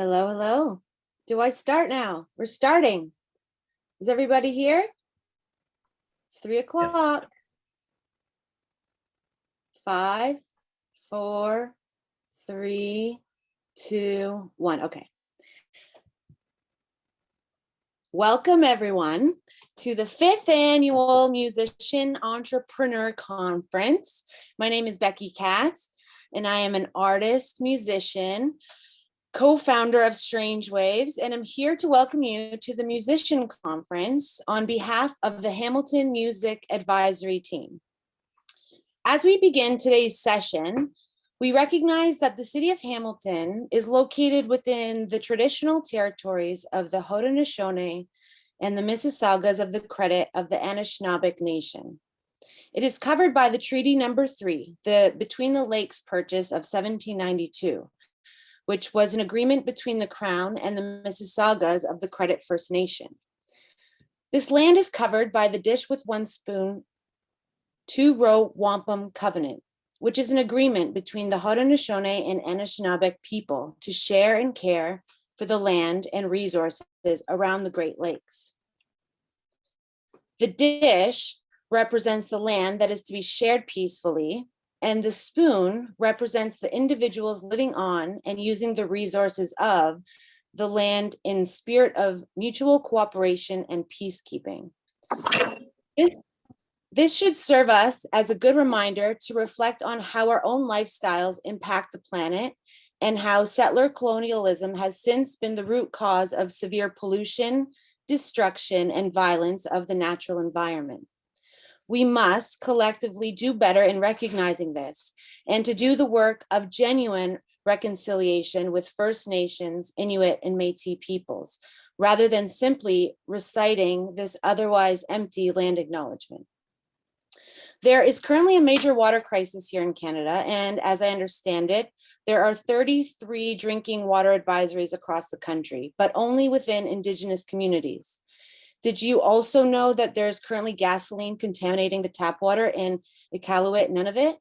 Hello, hello. Do I start now? We're starting. Is everybody here? It's 3 o'clock. 5, 4, 3, 2, 1. Okay. Welcome everyone to the 5th annual Musician Entrepreneur Conference. My name is Becky Katz, and I am an artist, musician, co-founder of Strange Waves, and I'm here to welcome you to the Musician Conference on behalf of the Hamilton Music Advisory Team. As we begin today's session, we recognize that the city of Hamilton is located within the traditional territories of the Haudenosaunee and the Mississaugas of the Credit of the Anishinaabeg Nation. It is covered by the Treaty Number 3, the Between the Lakes Purchase of 1792, which was an agreement between the Crown and the Mississaugas of the Credit First Nation. This land is covered by the Dish with One Spoon, Two Row Wampum Covenant, which is an agreement between the Haudenosaunee and Anishinaabeg people to share and care for the land and resources around the Great Lakes. The dish represents the land that is to be shared peacefully, and the spoon represents the individuals living on and using the resources of the land in spirit of mutual cooperation and peacekeeping. This should serve us as a good reminder to reflect on how our own lifestyles impact the planet and how settler colonialism has since been the root cause of severe pollution, destruction, and violence of the natural environment. We must collectively do better in recognizing this and to do the work of genuine reconciliation with First Nations, Inuit, and Métis peoples, rather than simply reciting this otherwise empty land acknowledgement. There is currently a major water crisis here in Canada, and as I understand it, there are 33 drinking water advisories across the country, but only within Indigenous communities. Did you also know that there's currently gasoline contaminating the tap water in Iqaluit, Nunavut?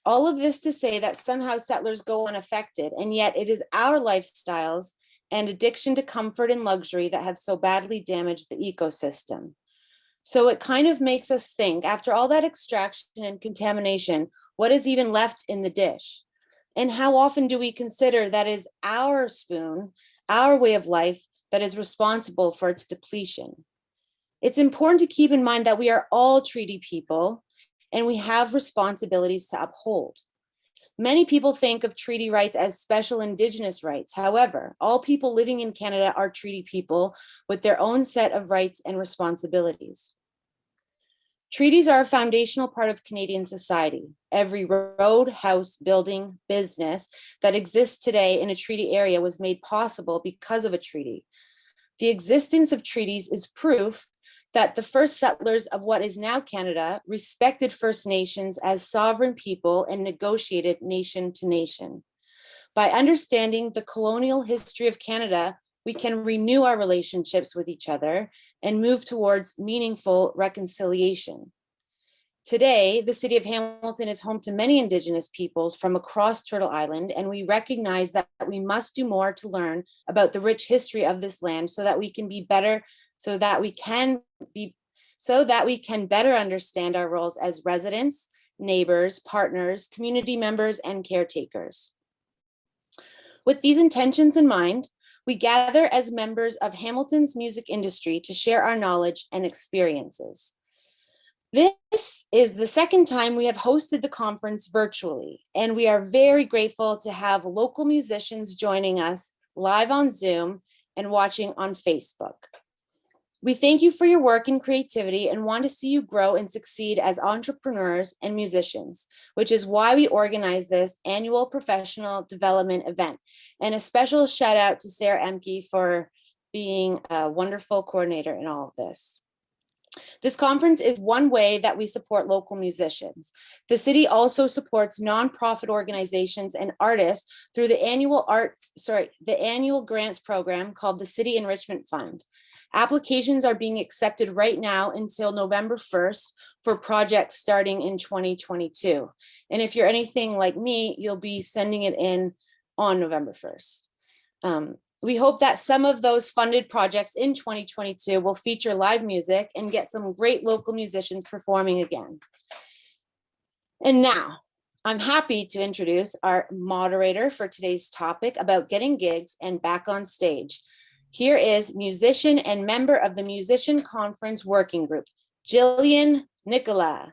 All of this to say that somehow settlers go unaffected, and yet it is our lifestyles and addiction to comfort and luxury that have so badly damaged the ecosystem. So it kind of makes us think, after all that extraction and contamination, what is even left in the dish? And how often do we consider that is our spoon, our way of life, that is responsible for its depletion? It's important to keep in mind that we are all treaty people and we have responsibilities to uphold. Many people think of treaty rights as special Indigenous rights. However, all people living in Canada are treaty people with their own set of rights and responsibilities. Treaties are a foundational part of Canadian society. Every road, house, building, business that exists today in a treaty area was made possible because of a treaty. The existence of treaties is proof that the first settlers of what is now Canada respected First Nations as sovereign people and negotiated nation to nation. By understanding the colonial history of Canada, we can renew our relationships with each other and move towards meaningful reconciliation. Today, the city of Hamilton is home to many Indigenous peoples from across Turtle Island, and we recognize that we must do more to learn about the rich history of this land so that we can better understand our roles as residents, neighbors, partners, community members, and caretakers. With these intentions in mind, we gather as members of Hamilton's music industry to share our knowledge and experiences. This is the second time we have hosted the conference virtually, and we are very grateful to have local musicians joining us live on Zoom and watching on Facebook. We thank you for your work and creativity and want to see you grow and succeed as entrepreneurs and musicians, which is why we organize this annual professional development event. And a special shout out to Sarah Emke for being a wonderful coordinator in all of this. This conference is one way that we support local musicians. The city also supports nonprofit organizations and artists through the annual grants program called the City Enrichment Fund. Applications are being accepted right now until November 1st for projects starting in 2022. And if you're anything like me, you'll be sending it in on November 1st. We hope that some of those funded projects in 2022 will feature live music and get some great local musicians performing again. And now, I'm happy to introduce our moderator for today's topic about getting gigs and back on stage. Here is musician and member of the Musician Conference Working Group, Gillian Nicola.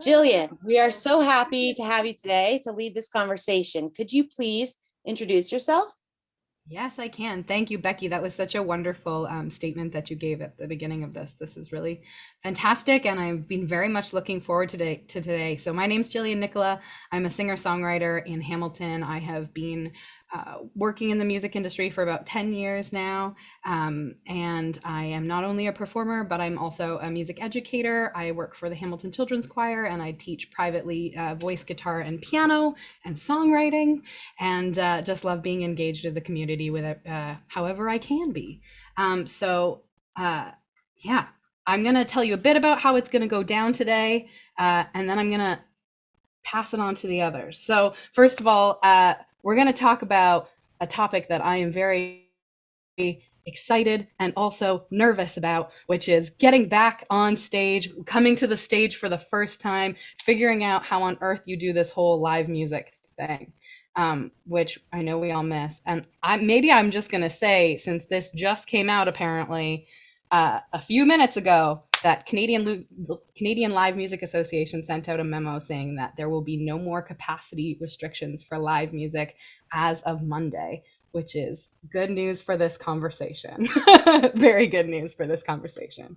Gillian, we are so happy to have you today to lead this conversation. Could you please introduce yourself? Yes, I can. Thank you, Becky. That was such a wonderful statement that you gave at the beginning of this. This is really fantastic, and I've been very much looking forward to today. So my name's Gillian Nicola. I'm a singer-songwriter in Hamilton. I have been working in the music industry for about 10 years now. And I am not only a performer, but I'm also a music educator. I work for the Hamilton Children's Choir, and I teach privately voice, guitar, and piano and songwriting, and just love being engaged with the community with it however I can be. Yeah, I'm going to tell you a bit about how it's going to go down today, and then I'm going to pass it on to the others. So first of all, we're going to talk about a topic that I am very excited and also nervous about, which is getting back on stage, coming to the stage for the first time, figuring out how on earth you do this whole live music thing, which I know we all miss. And I'm just going to say, since this just came out apparently a few minutes ago, that Canadian Live Music Association sent out a memo saying that there will be no more capacity restrictions for live music as of Monday, which is good news for this conversation. Very good news for this conversation.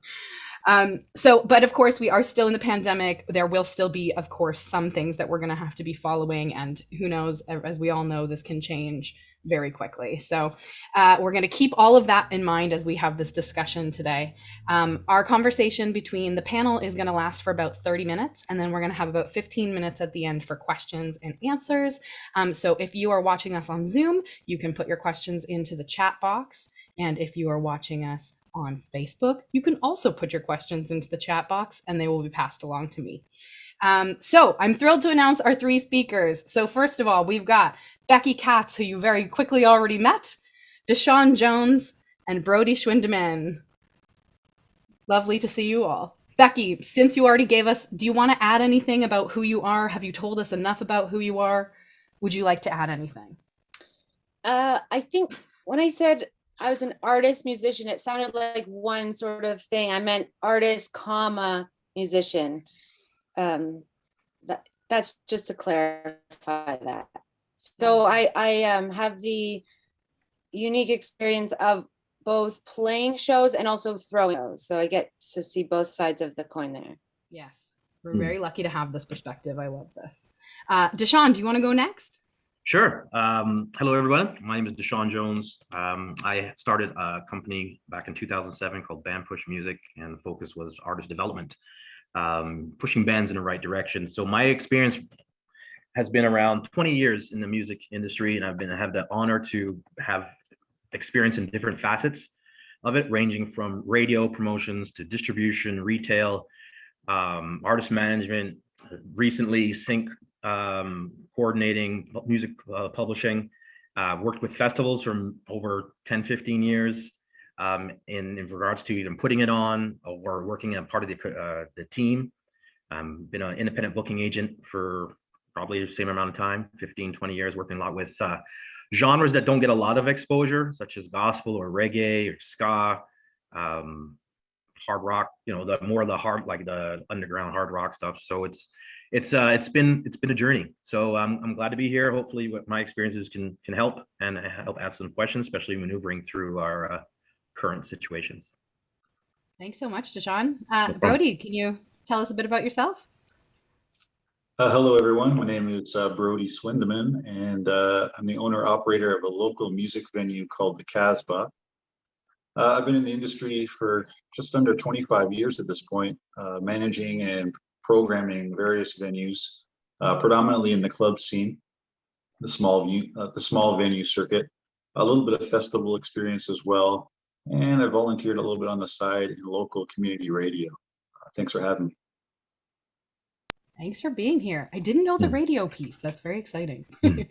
But of course, we are still in the pandemic. There will still be, of course, some things that we're going to have to be following. And who knows, as we all know, this can change very quickly. So we're going to keep all of that in mind as we have this discussion today. Our conversation between the panel is going to last for about 30 minutes, and then we're going to have about 15 minutes at the end for questions and answers. So if you are watching us on Zoom, you can put your questions into the chat box. And if you are watching us on Facebook, you can also put your questions into the chat box and they will be passed along to me. So I'm thrilled to announce our three speakers. So first of all, we've got Becky Katz, who you very quickly already met, Deshawn Jones, and Brody Schwindeman. Lovely to see you all. Becky, since you already gave us, do you want to add anything about who you are? Have you told us enough about who you are? Would you like to add anything? I think when I said I was an artist musician, it sounded like one sort of thing. I meant artist, comma, musician. That's just to clarify that. So I have the unique experience of both playing shows and also throwing those. So I get to see both sides of the coin there. Yes, we're very lucky to have this perspective. I love this. Deshawn, do you want to go next? Sure. Hello, everyone. My name is Deshawn Jones. I started a company back in 2007 called Band Push Music, and the focus was artist development, pushing bands in the right direction. So my experience has been around 20 years in the music industry, and I have the honor to have experience in different facets of it, ranging from radio promotions to distribution, retail, artist management, recently sync coordinating music publishing, worked with festivals from over 10, 15 years in regards to either putting it on or working as part of the team. Been an independent booking agent for probably the same amount of time, 15, 20 years, working a lot with genres that don't get a lot of exposure, such as gospel or reggae or ska, hard rock, the more of the hard, like the underground hard rock stuff. So it's been a journey. So I'm glad to be here. Hopefully what my experiences can help and help ask some questions, especially maneuvering through our current situations. Thanks so much, Deshawn. Brody, can you tell us a bit about yourself? Hello, everyone. My name is Brody Schwindeman, and I'm the owner-operator of a local music venue called the Casbah. I've been in the industry for just under 25 years at this point, managing and programming various venues, predominantly in the club scene, the small venue circuit, a little bit of festival experience as well, and I volunteered a little bit on the side in local community radio. Thanks for having me. Thanks so much, Brody. Deshawn, do you want to go next? Hello, everyone. My name is Deshawn Jones. I'm the owner operator of a local music venue called the Casbah. I've been in the industry for just under 25 years at this point, managing and programming various venues, predominantly in the club scene, the small venue circuit, a little bit of festival experience as well, and I volunteered a little bit on the side in local community radio. Thanks for having me. Thanks for being here. I didn't know the radio piece. That's very exciting. Mm.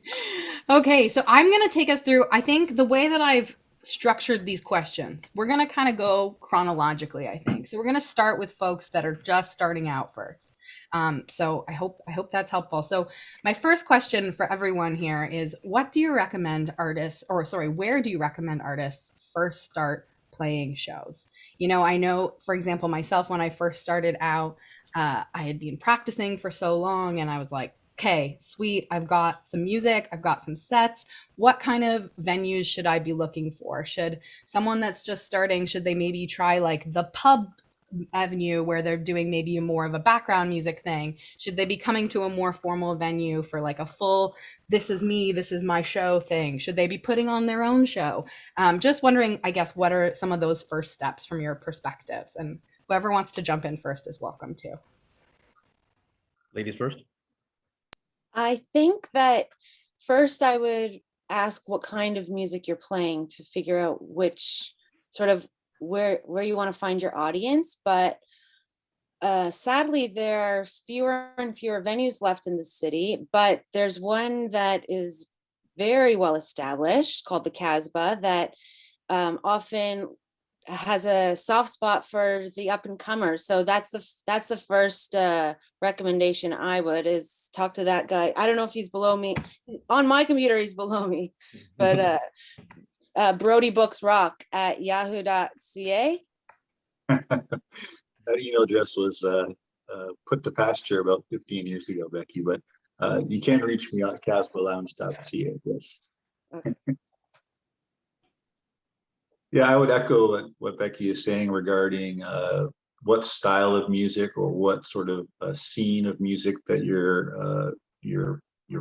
Okay, so I'm going to take us through, I think the way that I've structured these questions, we're going to kind of go chronologically, I think. So we're going to start with folks that are just starting out first. So I hope that's helpful. So my first question for everyone here is, what do you recommend artists, or sorry, where do you recommend artists first start playing shows? You know, I know, for example, myself, when I first started out, I had been practicing for so long and I was like, okay, sweet. I've got some music. I've got some sets. What kind of venues should I be looking for? Should someone that's just starting, should they maybe try like the pub avenue where they're doing maybe more of a background music thing? Should they be coming to a more formal venue for like a full, this is me, this is my show thing? Should they be putting on their own show? Just wondering, I guess, what are some of those first steps from your perspectives? And whoever wants to jump in first is welcome to. Ladies first. I think that first I would ask what kind of music you're playing to figure out which sort of where you want to find your audience. But sadly, there are fewer and fewer venues left in the city, but there's one that is very well established called the Casbah that often has a soft spot for the up and comers. So that's the first recommendation I would is talk to that guy. I don't know if he's below me. On my computer, he's below me, but Brody Books Rock at yahoo.ca. That email address was put to pasture about 15 years ago, Becky, but you can reach me at casbahlounge.ca. Yes. Okay. Yeah, I would echo what Becky is saying regarding what style of music or what sort of scene of music that you're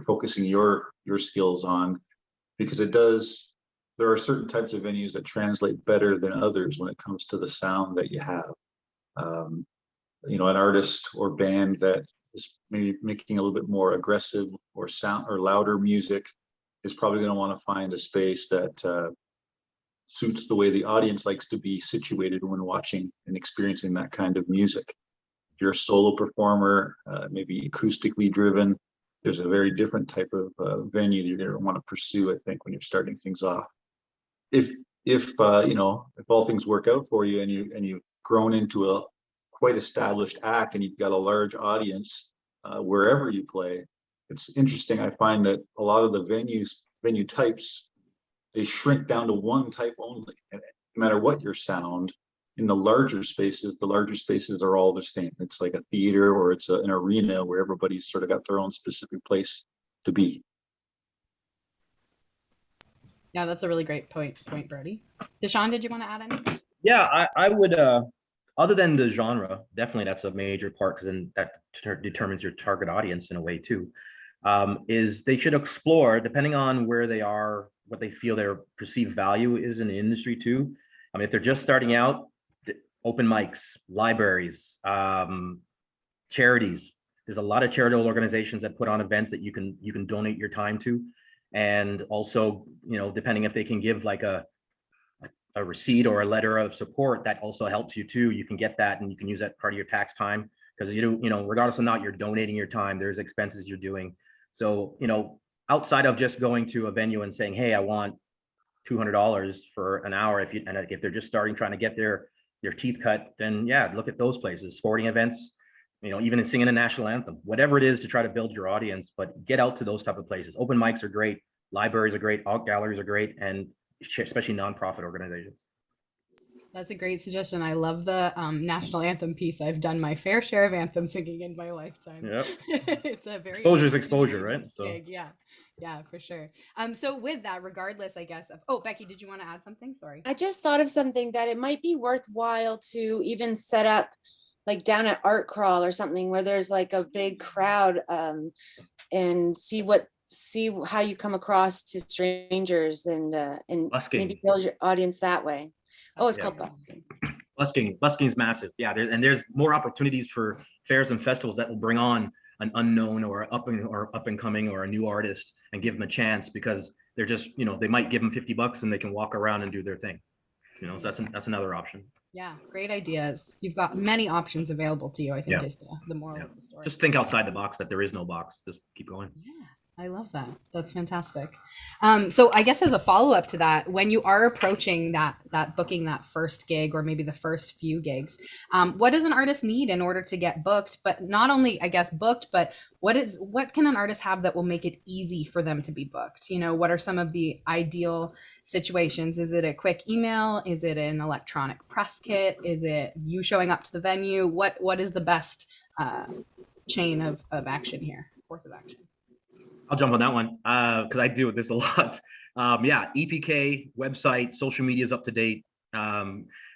focusing your skills on, because there are certain types of venues that translate better than others when it comes to the sound that you have. You know, an artist or band that is maybe making a little bit more aggressive or sound or louder music is probably going to want to find a space that suits the way the audience likes to be situated when watching and experiencing that kind of music. If you're a solo performer, maybe acoustically driven, there's a very different type of venue you're going to want to pursue, I think, when you're starting things off. If you know, if all things work out for you and you've grown into a quite established act and you've got a large audience wherever you play, it's interesting. I find that a lot of the venue types, they shrink down to one type only. And no matter what your sound, in the larger spaces are all the same. It's like a theater or it's an arena where everybody's sort of got their own specific place to be. Yeah, that's a really great point, Brody. Deshaun, did you want to add anything? Yeah, I would, other than the genre, definitely that's a major part, because then that determines your target audience in a way too, is they should explore, depending on where they are, what they feel their perceived value is in the industry too. I mean, if they're just starting out, open mics, libraries, charities. There's a lot of charitable organizations that put on events that you can donate your time to. And also, you know, depending if they can give like a receipt or a letter of support, that also helps you too. You can get that and you can use that part of your tax time, because you know, regardless of not, you're donating your time, there's expenses you're doing. So, you know, outside of just going to a venue and saying, hey, I want $200 for an hour, if they're just starting, trying to get their teeth cut, then yeah, look at those places, sporting events, you know, even in singing a national anthem, whatever it is to try to build your audience, but get out to those type of places. Open mics are great, libraries are great, art galleries are great, and especially nonprofit organizations. That's a great suggestion. I love the national anthem piece. I've done my fair share of anthem singing in my lifetime. Yep. It's a very exposure is exposure, right? So big. Yeah, for sure. So with that, regardless, I guess of, Becky, did you want to add something? Sorry. I just thought of something that it might be worthwhile to even set up like down at Art Crawl or something where there's like a big crowd and see how you come across to strangers and maybe build your audience that way. Oh, it's called busking. Busking is massive. Yeah, there's more opportunities for fairs and festivals that will bring on an unknown or up and coming or a new artist and give them a chance, because they're just, you know, they might give them $50 and they can walk around and do their thing. You know, so that's another option. Yeah, great ideas. You've got many options available to you, I think Yeah. is the moral Yeah. of the story. Just think outside the box, that there is no box. Just keep going. Yeah, I love that. That's fantastic. So I guess as a follow-up to that, when you are approaching that booking that first gig or maybe the first few gigs, what does an artist need in order to get booked? But not only, I guess, booked, but what can an artist have that will make it easy for them to be booked? You know, what are some of the ideal situations? Is it a quick email? Is it an electronic press kit? Is it you showing up to the venue? What is the best chain of action here, course of action? I'll jump on that one because I deal with this a lot. Yeah, EPK website, social media is up to date.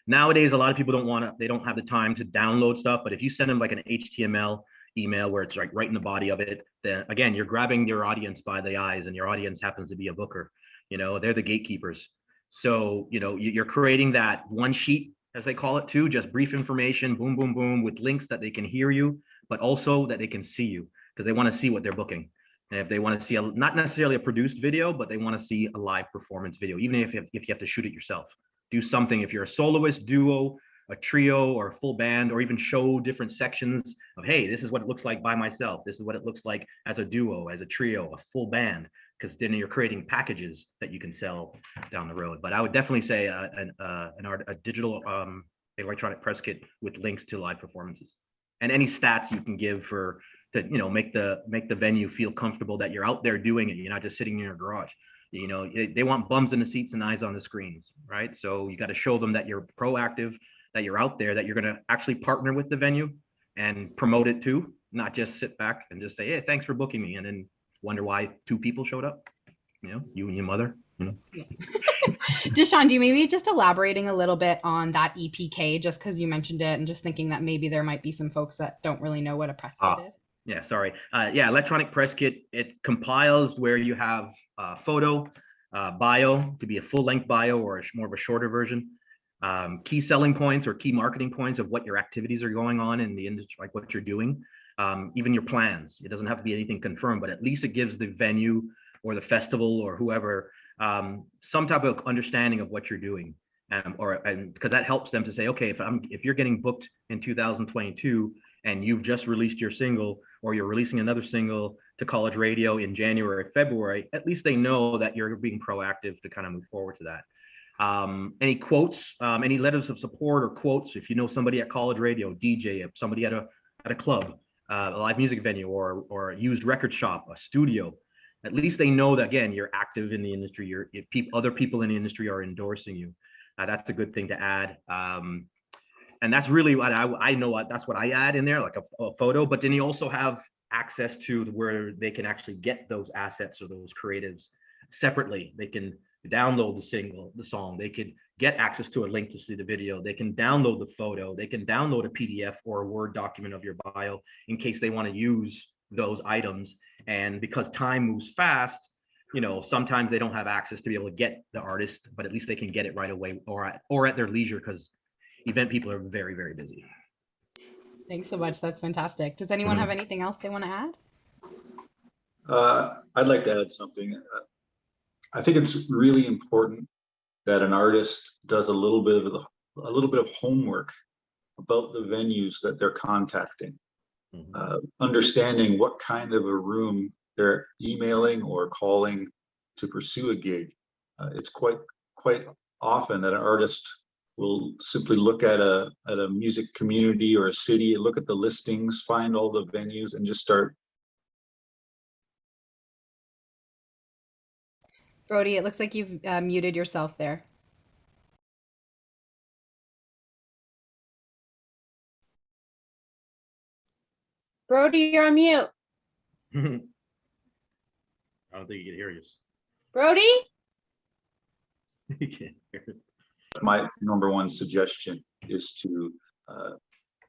Nowadays, a lot of people they don't have the time to download stuff. But if you send them like an HTML email where it's like right in the body of it, then again, you're grabbing your audience by the eyes, and your audience happens to be a booker. You know, they're the gatekeepers. So, you know, you're creating that one sheet, as they call it too, just brief information, boom, boom, boom, with links that they can hear you, but also that they can see you because they want to see what they're booking. And if they want to see not necessarily a produced video, but they want to see a live performance video, even if you have to shoot it yourself. Do something if you're a soloist, duo, a trio, or a full band, or even show different sections of, hey, this is what it looks like by myself. This is what it looks like as a duo, as a trio, a full band, because then you're creating packages that you can sell down the road. But I would definitely say a digital electronic press kit with links to live performances and any stats you can give to, you know, make the venue feel comfortable that you're out there doing it. You're not just sitting in your garage. You know, they want bums in the seats and eyes on the screens, right? So you got to show them that you're proactive, that you're out there, that you're going to actually partner with the venue and promote it too, not just sit back and just say, hey, thanks for booking me, and then wonder why 2 people showed up. You know, you and your mother. You know. Yeah. Deshaun, do you maybe just elaborating a little bit on that EPK, just because you mentioned it, and just thinking that maybe there might be some folks that don't really know what a press kit is? Yeah, sorry. Yeah, electronic press kit, it compiles where you have photo, bio, could be a full-length bio or more of a shorter version, key selling points or key marketing points of what your activities are going on in the industry, like what you're doing, even your plans. It doesn't have to be anything confirmed, but at least it gives the venue or the festival or whoever some type of understanding of what you're doing. And because that helps them to say, okay, if you're getting booked in 2022 and you've just released your single, or you're releasing another single to college radio in January or February, at least they know that you're being proactive to kind of move forward to that. Any quotes, any letters of support or quotes, if you know somebody at college radio, DJ, if somebody at a club, a live music venue, or a used record shop, a studio, at least they know that, again, you're active in the industry, other people in the industry are endorsing you. That's a good thing to add. And that's really what I know. That's what I add in there, like a photo. But then you also have access to where they can actually get those assets or those creatives separately. They can download the song. They could get access to a link to see the video. They can download the photo. They can download a PDF or a Word document of your bio in case they want to use those items. And because time moves fast, you know, sometimes they don't have access to be able to get the artist, but at least they can get it right away or at their leisure, because event people are very, very busy. Thanks so much. That's fantastic. Does anyone have anything else they want to add? I'd like to add something. I think it's really important that an artist does a little bit of homework about the venues that they're contacting, understanding what kind of a room they're emailing or calling to pursue a gig. It's quite often that an artist will simply look at a music community or a city and look at the listings, find all the venues, and just start. Brody, it looks like you've muted yourself there. Brody, you're on mute. I don't think you can hear you. Brody? You can't hear it. My number one suggestion is to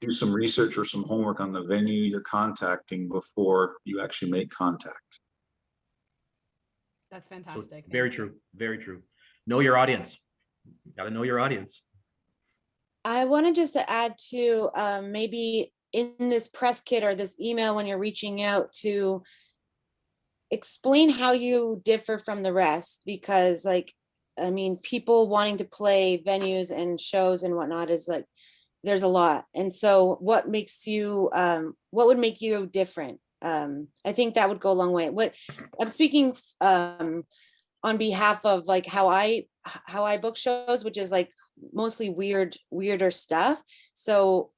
do some research or some homework on the venue you're contacting before you actually make contact. That's fantastic. So, very true. Very true. Know your audience. You got to know your audience. I wanted just to add to maybe in this press kit or this email when you're reaching out, to explain how you differ from the rest, because like I mean, people wanting to play venues and shows and whatnot is like, there's a lot. And so what would make you different? I think that would go a long way. What I'm speaking on behalf of like how I book shows, which is like mostly weirder stuff. So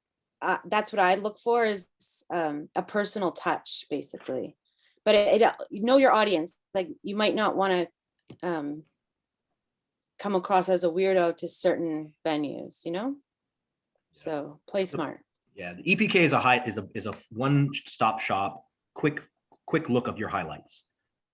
that's what I look for, is a personal touch, basically. But you know your audience. Like, you might not want to come across as a weirdo to certain venues, you know? So play smart. Yeah, the EPK is a one-stop shop, quick look of your highlights.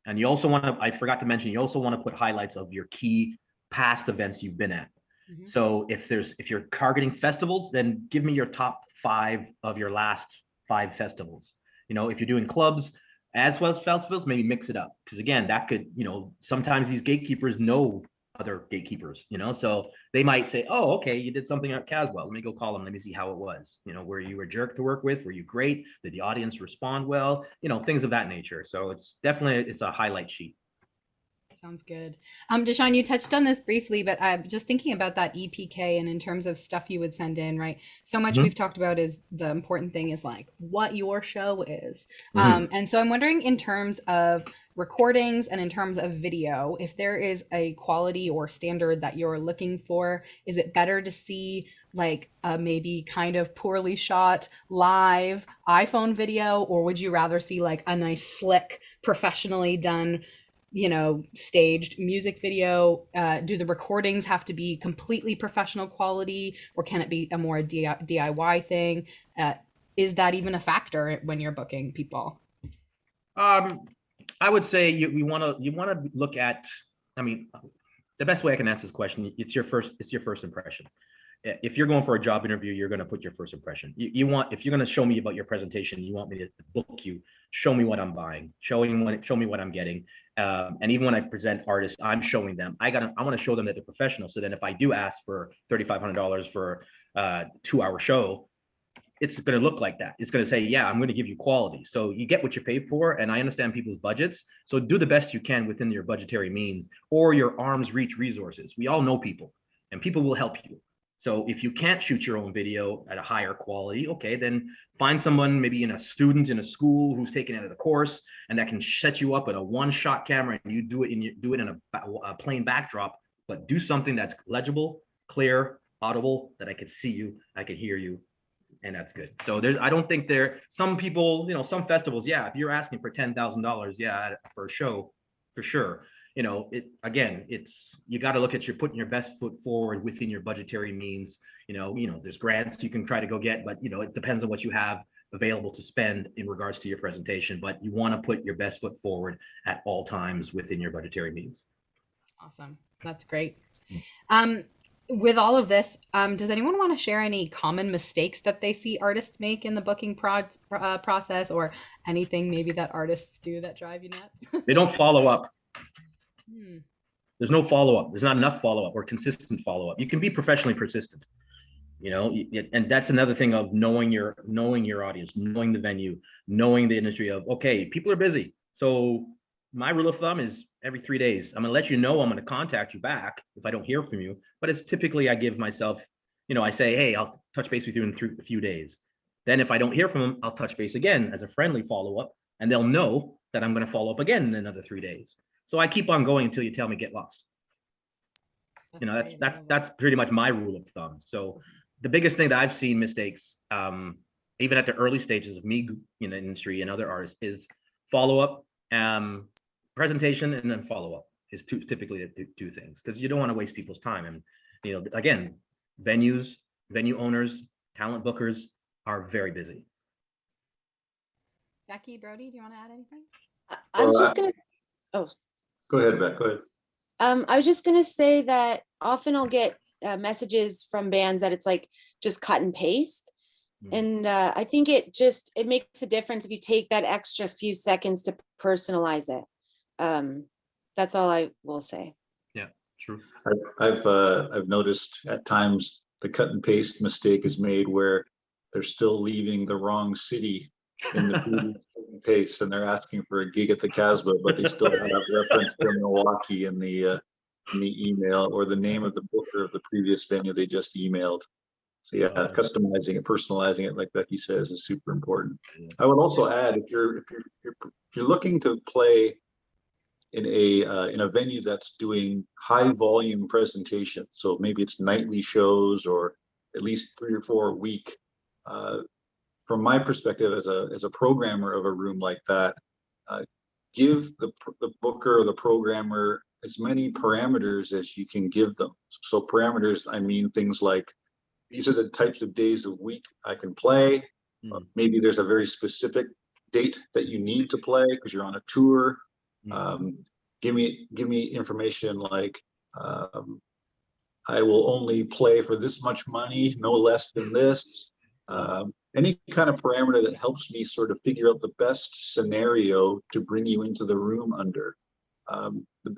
And you also want to, I forgot to mention, you also want to put highlights of your key past events you've been at. Mm-hmm. So if you're targeting festivals, then give me your top 5 of your last 5 festivals. You know, if you're doing clubs as well as festivals, maybe mix it up. Because again, that could, you know, sometimes these gatekeepers know other gatekeepers, you know, so they might say, oh, okay, you did something at Caswell, let me go call them, let me see how it was. You know, were you a jerk to work with? Were you great? Did the audience respond well? You know, things of that nature. So it's definitely, it's a highlight sheet. Sounds good. Deshaun, you touched on this briefly, but just thinking about that EPK and in terms of stuff you would send in, right? So much we've talked about is the important thing is like what your show is. And so I'm wondering, in terms of recordings and in terms of video, if there is a quality or standard that you're looking for, is it better to see like a maybe kind of poorly shot live iPhone video, or would you rather see like a nice, slick, professionally done, you know, staged music video? Do the recordings have to be completely professional quality, or can it be a more DIY thing? Is that even a factor when you're booking people? I would say you want to look at, I mean, the best way I can answer this question, it's your first impression. If you're going for a job interview, you're going to put your first impression. You want, if you're going to show me about your presentation, you want me to book you, show me what I'm buying, show me what I'm getting. And even when I present artists, I'm showing them, I want to show them that they're professional. So then if I do ask for $3,500 for a 2-hour show, it's going to look like that. It's going to say, yeah, I'm going to give you quality. So you get what you pay for. And I understand people's budgets. So do the best you can within your budgetary means or your arm's reach resources. We all know people, and people will help you. So if you can't shoot your own video at a higher quality, okay, then find someone, maybe a student in a school who's taken it at a course, and that can set you up at a one-shot camera, and you do it in a plain backdrop, but do something that's legible, clear, audible, that I can see you, I can hear you, and that's good. So I don't think some people, some festivals, yeah, if you're asking for $10,000, yeah, for a show, for sure. You got to look at putting your best foot forward within your budgetary means. There's grants you can try to go get, but it depends on what you have available to spend in regards to your presentation. But you want to put your best foot forward at all times within your budgetary means. Awesome, that's great. With all of this, does anyone want to share any common mistakes that they see artists make in the booking process, or anything maybe that artists do that drive you nuts? They don't follow up. There's no follow-up. There's not enough follow-up or consistent follow-up. You can be professionally persistent, and that's another thing of knowing your audience, knowing the venue, knowing the industry of, okay, people are busy. So my rule of thumb is every 3 days, I'm going to let you know I'm going to contact you back if I don't hear from you. But it's typically, I give myself, I say, hey, I'll touch base with you in a few days. Then if I don't hear from them, I'll touch base again as a friendly follow-up, and they'll know that I'm going to follow up again in another 3 days. So I keep on going until you tell me get lost. That's pretty much my rule of thumb. So the biggest thing that I've seen mistakes, even at the early stages of me in the industry and other artists, is follow up, presentation, and then follow up is typically the two things, because you don't want to waste people's time. And again, venue owners, talent bookers are very busy. Becky, Brody, do you want to add anything? I was just gonna. Oh. Go ahead, Beck. Go ahead. I was just gonna say that often I'll get messages from bands that it's like just cut and paste, and I think it makes a difference if you take that extra few seconds to personalize it. That's all I will say. Yeah, true. I've noticed at times the cut and paste mistake is made where they're still leaving the wrong city in the pace, and they're asking for a gig at the Casbah, but they still have reference to Milwaukee in the in the email, or the name of the booker of the previous venue they just emailed. So yeah, customizing it, personalizing it, like Becky says, is super important. I would also add, if you're looking to play in a venue that's doing high volume presentations, so maybe it's nightly shows or at least 3 or 4 a week. From my perspective as a programmer of a room like that, give the booker or the programmer as many parameters as you can give them. So parameters, I mean things like, these are the types of days a week I can play. Maybe there's a very specific date that you need to play because you're on a tour. Give me information like, I will only play for this much money, no less than this. Any kind of parameter that helps me sort of figure out the best scenario to bring you into the room under.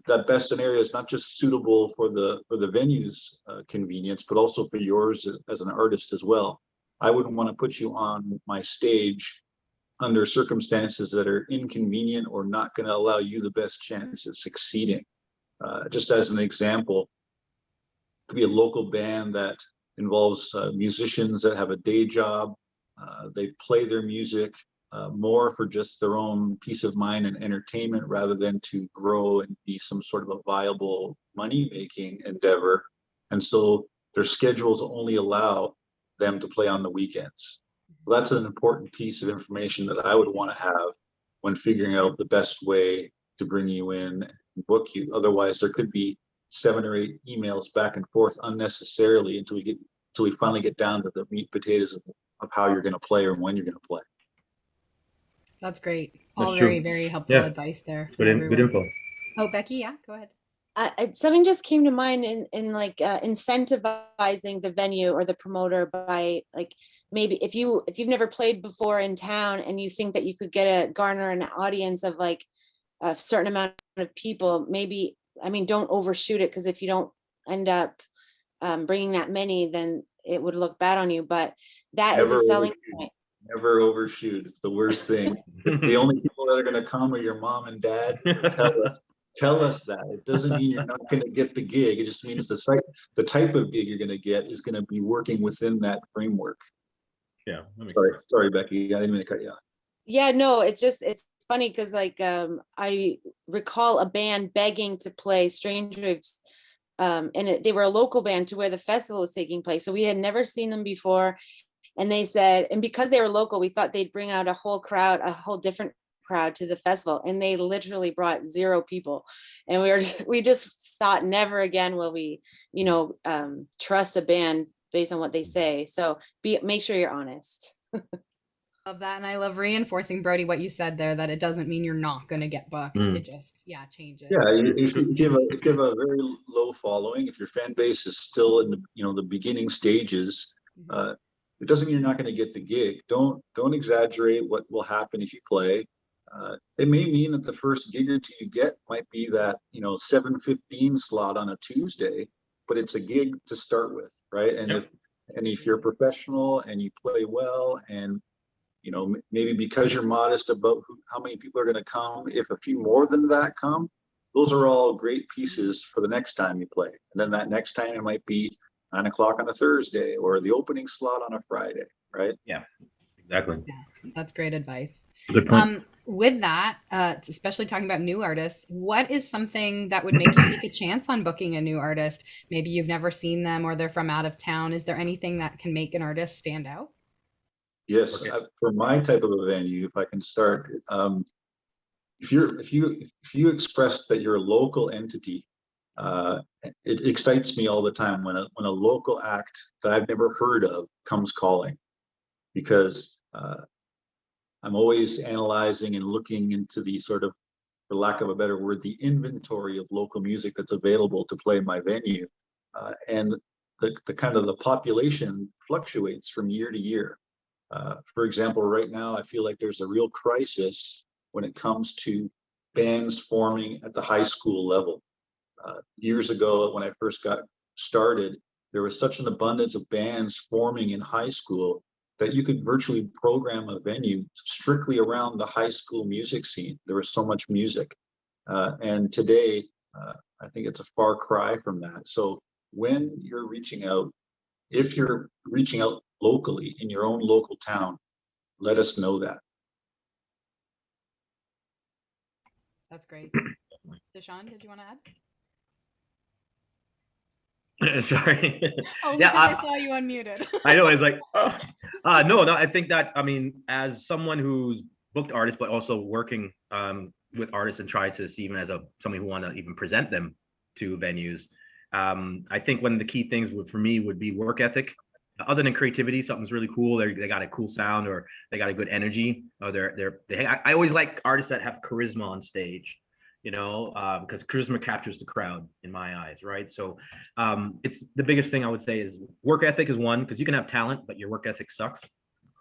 That best scenario is not just suitable for the venue's convenience, but also for yours as an artist as well. I wouldn't want to put you on my stage under circumstances that are inconvenient or not going to allow you the best chance at succeeding. Just as an example, it could be a local band that involves musicians that have a day job. They play their music more for just their own peace of mind and entertainment rather than to grow and be some sort of a viable money-making endeavor. And so their schedules only allow them to play on the weekends. Well, that's an important piece of information that I would want to have when figuring out the best way to bring you in and book you. Otherwise, there could be 7 or 8 emails back and forth unnecessarily until we finally get down to the meat and potatoes of how you're going to play or when you're going to play. That's great. All That's very, true. very helpful advice there. Good info. Oh, Becky, yeah, go ahead. Something just came to mind in like incentivizing the venue or the promoter by, like, maybe if you've never played before in town and you think that you could garner an audience of like a certain amount of people, maybe, I mean, don't overshoot it, because if you don't end up bringing that many, then it would look bad on you. But that is a selling point. Never overshoot. It's the worst thing. The only people that are going to come are your mom and dad. Tell us that. It doesn't mean you're not going to get the gig. It just means the type of gig you're going to get is going to be working within that framework. Yeah. Sorry, Becky. I didn't mean to cut you off. Yeah, no, it's funny because like I recall a band begging to play Strange Waves, and they were a local band to where the festival was taking place. So we had never seen them before. And they said, and because they were local, we thought they'd bring out a whole different crowd to the festival. And they literally brought 0 people. And we just thought, never again will we, trust a band based on what they say. So make sure you're honest. Love that. And I love reinforcing, Brody, what you said there, that it doesn't mean you're not going to get booked. It just, changes. Yeah, if you have a very low following, if your fan base is still in the beginning stages, it doesn't mean you're not going to get the gig. Don't exaggerate what will happen if you play. It may mean that the first gig or two you get might be that 7:15 slot on a Tuesday, but it's a gig to start with, right? And if you're a professional and you play well, and maybe because you're modest about how many people are going to come, if a few more than that come, those are all great pieces for the next time you play. And then that next time it might be 9 o'clock on a Thursday or the opening slot on a Friday, right? Yeah, exactly. Yeah, that's great advice. Good point. With that, especially talking about new artists, what is something that would make you take a chance on booking a new artist? Maybe you've never seen them or they're from out of town. Is there anything that can make an artist stand out? Yes, Okay. For my type of a venue, if I can start, if you express that you're a local entity, it excites me all the time when a local act that I've never heard of comes calling, because I'm always analyzing and looking into the sort of, for lack of a better word, the inventory of local music that's available to play my venue, and the kind of the population fluctuates from year to year. For example, right now I feel like there's a real crisis when it comes to bands forming at the high school level. Years ago, when I first got started, there was such an abundance of bands forming in high school that you could virtually program a venue strictly around the high school music scene. There was so much music. And today, I think it's a far cry from that. So when you're reaching out, if you're reaching out locally in your own local town, let us know that. That's great. Deshaun, did you want to add? Sorry. Oh, Yeah, because I saw you unmuted. I know. It's like, no. I think that, I mean, as someone who's booked artists, but also working with artists and try to see even as somebody who want to even present them to venues, I think one of the key things for me would be work ethic. Other than creativity, something's really cool. They got a cool sound, or they got a good energy, or I always like artists that have charisma on stage, because charisma captures the crowd in my eyes, right? So it's the biggest thing I would say is work ethic is one, because you can have talent, but your work ethic sucks.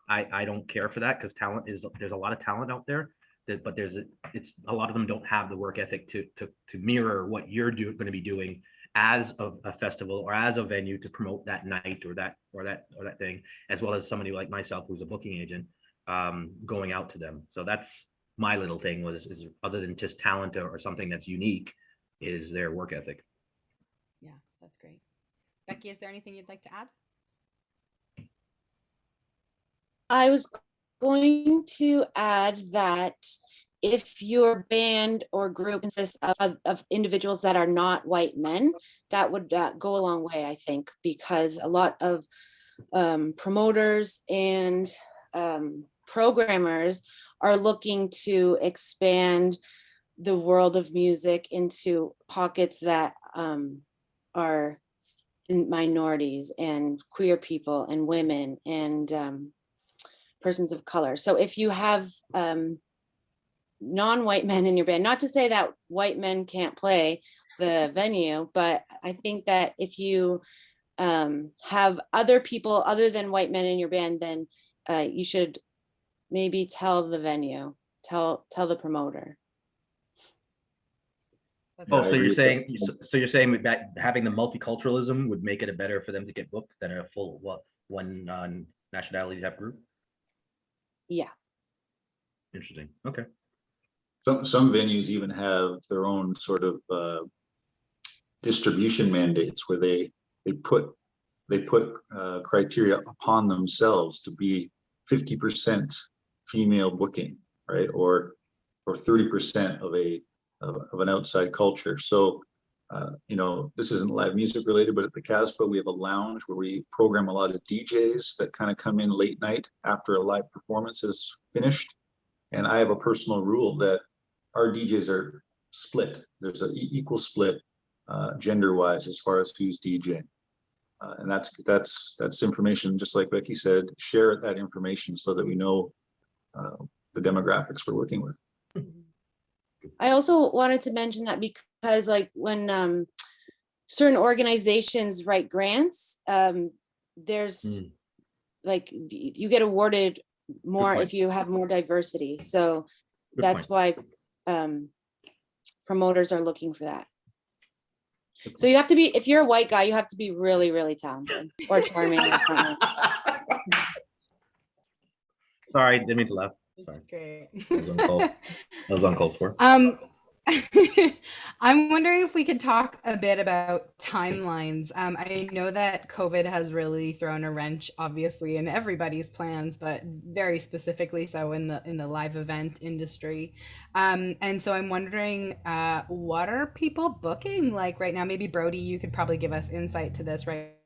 I don't care for that, because there's a lot of talent out there, but a lot of them don't have the work ethic to mirror what you're going to be doing as a festival or as a venue to promote that night or that thing, as well as somebody like myself who's a booking agent, going out to them. So that's my little thing is other than just talent or something that's unique, is their work ethic. Yeah, that's great. Becky, is there anything you'd like to add? I was going to add that if your band or group consists of individuals that are not white men, that would go a long way, I think, because a lot of promoters and programmers are looking to expand the world of music into pockets that are in minorities and queer people and women and persons of color. So if you have non-white men in your band, not to say that white men can't play the venue, but I think that if you have other people other than white men in your band, then you should maybe tell the venue, tell the promoter. So you're saying that having the multiculturalism would make it better for them to get booked than a full one nationality type group? Yeah. Interesting. Okay. Some venues even have their own sort of distribution mandates where they put criteria upon themselves to be 50% female booking, right, or 30% of an outside culture. So this isn't live music related, but at the Casbah we have a lounge where we program a lot of DJs that kind of come in late night after a live performance is finished. And I have a personal rule that our DJs are split. There's an equal split gender-wise as far as who's DJing. And that's information, just like Becky said, share that information so that we know the demographics we're working with. I also wanted to mention that because like when certain organizations write grants, there's like you get awarded more if you have more diversity. So that's why promoters are looking for that. So you have to be, if you're a white guy, you have to be really, really talented or charming. Sorry, didn't mean to laugh. Sorry. Great. That was uncalled for. I'm wondering if we could talk a bit about timelines. I know that COVID has really thrown a wrench, obviously, in everybody's plans, but very specifically so in the live event industry. And so I'm wondering, what are people booking like right now? Maybe Brody, you could probably give us insight to this, right?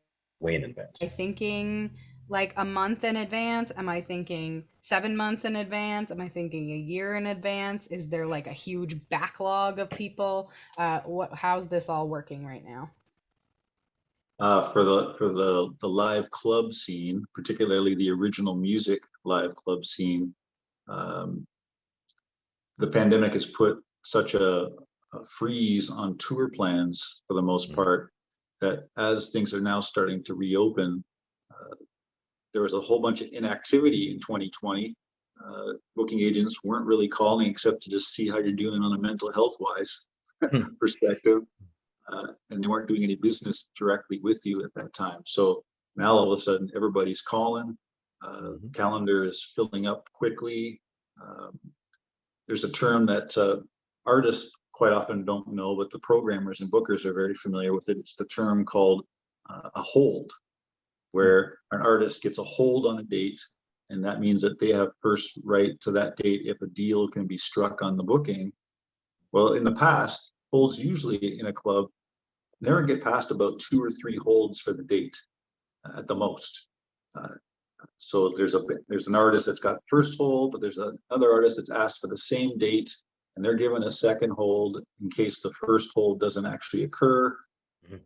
Way in advance. Am I thinking like a month in advance? Am I thinking 7 months in advance? Am I thinking a year in advance? Is there like a huge backlog of people? How's this all working right now? For the live club scene, particularly the original music live club scene, the pandemic has put such a freeze on tour plans for the most part that as things are now starting to reopen, there was a whole bunch of inactivity in 2020. Booking agents weren't really calling except to just see how you're doing on a mental health wise perspective. And they weren't doing any business directly with you at that time. So now all of a sudden everybody's calling, calendar is filling up quickly. There's a term that artists quite often don't know, but the programmers and bookers are very familiar with it. It's the term called a hold, where an artist gets a hold on a date, and that means that they have first right to that date if a deal can be struck on the booking. Well, in the past, holds usually in a club never get past about 2 or 3 holds for the date at the most. So there's an artist that's got first hold, but there's another artist that's asked for the same date, and they're given a second hold in case the first hold doesn't actually occur.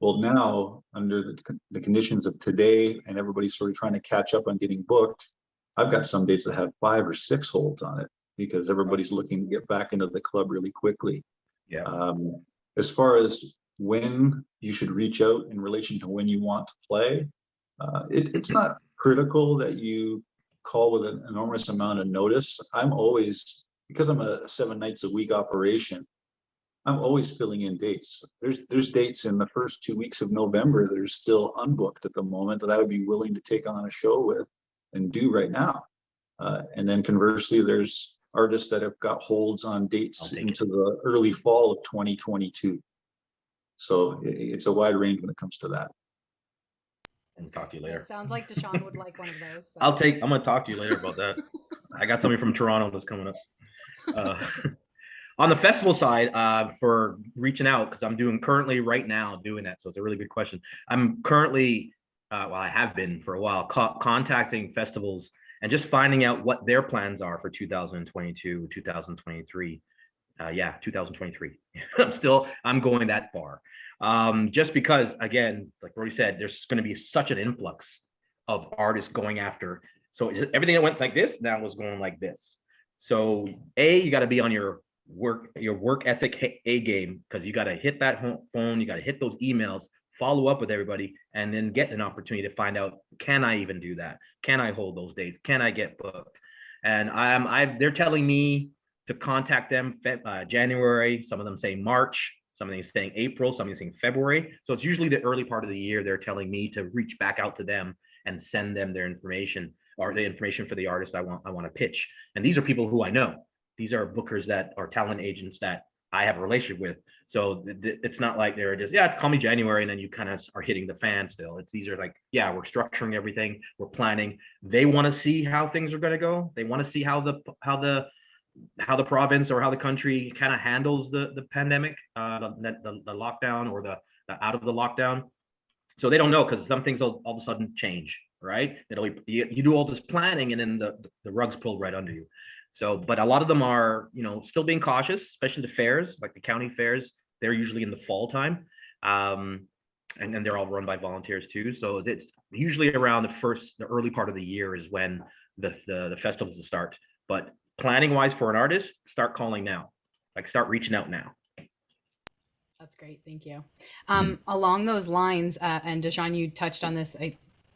Well, now under the conditions of today, and everybody's sort of trying to catch up on getting booked, I've got some dates that have 5 or 6 holds on it because everybody's looking to get back into the club really quickly. Yeah. As far as when you should reach out in relation to when you want to play, it's not critical that you call with an enormous amount of notice. I'm always, because I'm a 7 nights a week operation, I'm always filling in dates. There's dates in the first 2 weeks of November that are still unbooked at the moment that I would be willing to take on a show with and do right now. And then conversely, there's artists that have got holds on dates into the early fall of 2022. So it's a wide range when it comes to that. I'll talk to you later. It sounds like Deshaun would like one of those. So. I'm gonna talk to you later about that. I got somebody from Toronto that's coming up. On the festival side, for reaching out, because I'm currently right now doing that, so it's a really good question. I'm currently, well, I have been for a while, contacting festivals and just finding out what their plans are for 2022, 2023. 2023. I'm going that far. Just because, again, like Brody said, there's going to be such an influx of artists going after. So everything that went like this now was going like this. So you got to be on your work ethic A game, because you got to hit that phone, you got to hit those emails, follow up with everybody, and then get an opportunity to find out, can I even do that? Can I hold those dates? Can I get booked? And they're telling me to contact them January, some of them say March, some of them saying April, some of them saying February. So it's usually the early part of the year they're telling me to reach back out to them and send them their information, or the information for the artist I want to pitch. And these are people who I know. These are bookers that are talent agents that I have a relationship with. So it's not like they're just, call me January, and then you kind of are hitting the fan still. These are like, we're structuring everything, we're planning. They want to see how things are going to go. They want to see how the province or how the country kind of handles the pandemic, the lockdown, or the out of the lockdown. So they don't know, because some things will all of a sudden change, right? You do all this planning, and then the rug's pulled right under you. So, but a lot of them are, still being cautious, especially the fairs, like the county fairs. They're usually in the fall time, and they're all run by volunteers too. So it's usually around the early part of the year is when the festivals will start. But planning wise for an artist, start calling now, start reaching out now. That's great. Thank you. Along those lines, and Deshaun, you touched on this